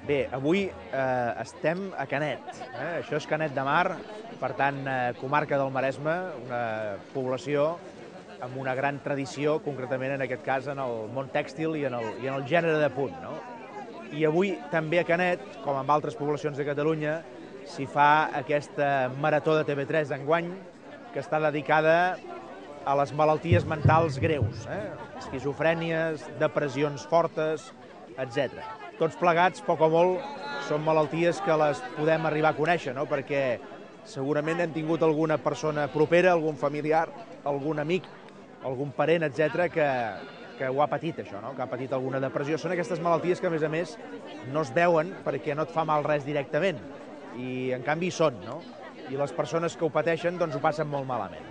Bé, avui estem a Canet. Això és Canet de Mar, per tant, comarca del Maresme, una població amb una gran tradició, concretament en aquest cas en el món tèxtil i en el gènere de punt. No? I avui també a Canet, com en altres poblacions de Catalunya, s'hi fa aquesta marató de TV3 d'enguany, que està dedicada a les malalties mentals greus, esquizofrènies, depressions fortes, etc. Tots plegats, poc o molt, són malalties que les podem arribar a conèixer, no? Perquè segurament hem tingut alguna persona propera, algun familiar, algun amic, algun parent, etc., que ho ha patit, això, no? Que ha patit alguna depressió. Són aquestes malalties que, a més, no es veuen perquè no et fa mal res directament, i en canvi hi són, no? I les persones que ho pateixen doncs ho passen molt malament.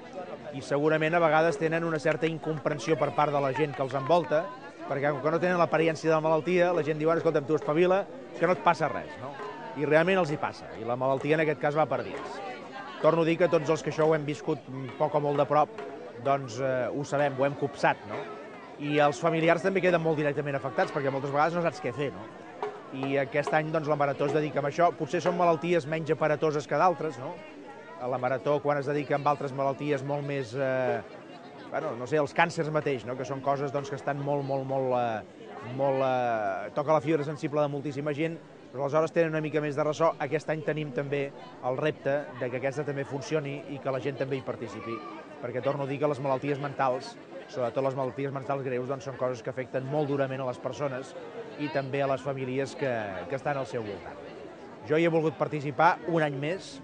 I segurament a vegades tenen una certa incomprensió per part de la gent que els envolta, perquè com que no tenen l'apariència de la malaltia, la gent diu, escolta'm, tu espavila, que no et passa res, no? I realment els hi passa, i la malaltia en aquest cas va per dins. Torno a dir que tots els que això ho hem viscut poc o molt de prop, doncs ho sabem, ho hem copsat, no? I els familiars també queden molt directament afectats, perquè moltes vegades no saps què fer, no? I aquest any doncs, la Marató es dedica a això. Potser són malalties menys aparatoses que d'altres, no? A la Marató, quan es dedica a altres malalties molt més... no sé, els càncers mateix, no? Que són coses doncs, que estan molt... toca la fibra sensible de moltíssima gent, però aleshores tenen una mica més de ressò. Aquest any tenim també el repte de que aquesta també funcioni i que la gent també hi participi, perquè torno a dir que les malalties mentals, sobretot les malalties mentals greus, doncs són coses que afecten molt durament a les persones i també a les famílies que estan al seu voltant. Jo hi he volgut participar un any més,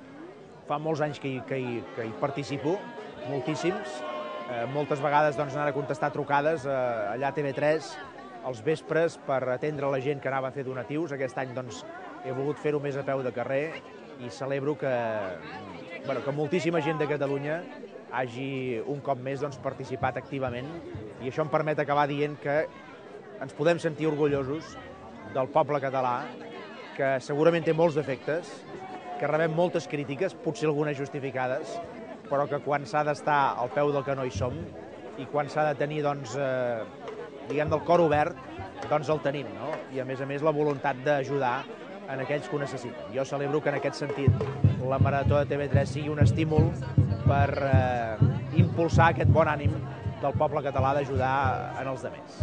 fa molts anys que hi participo, moltíssims. Moltes vegades doncs, anava a contestar trucades allà a TV3 als vespres per atendre la gent que anava a fer donatius. Aquest any doncs, he volgut fer-ho més a peu de carrer i celebro que moltíssima gent de Catalunya hagi un cop més doncs, participat activament, i això em permet acabar dient que ens podem sentir orgullosos del poble català, que segurament té molts defectes, que rebem moltes crítiques, potser algunes justificades, però que quan s'ha d'estar al peu del canó hi som, i quan s'ha de tenir, doncs, diguem, del cor obert, doncs el tenim, no? I a més la voluntat d'ajudar en aquells que ho necessiten. Jo celebro que en aquest sentit la Marató de TV3 sigui un estímul per impulsar aquest bon ànim del poble català d'ajudar en els altres.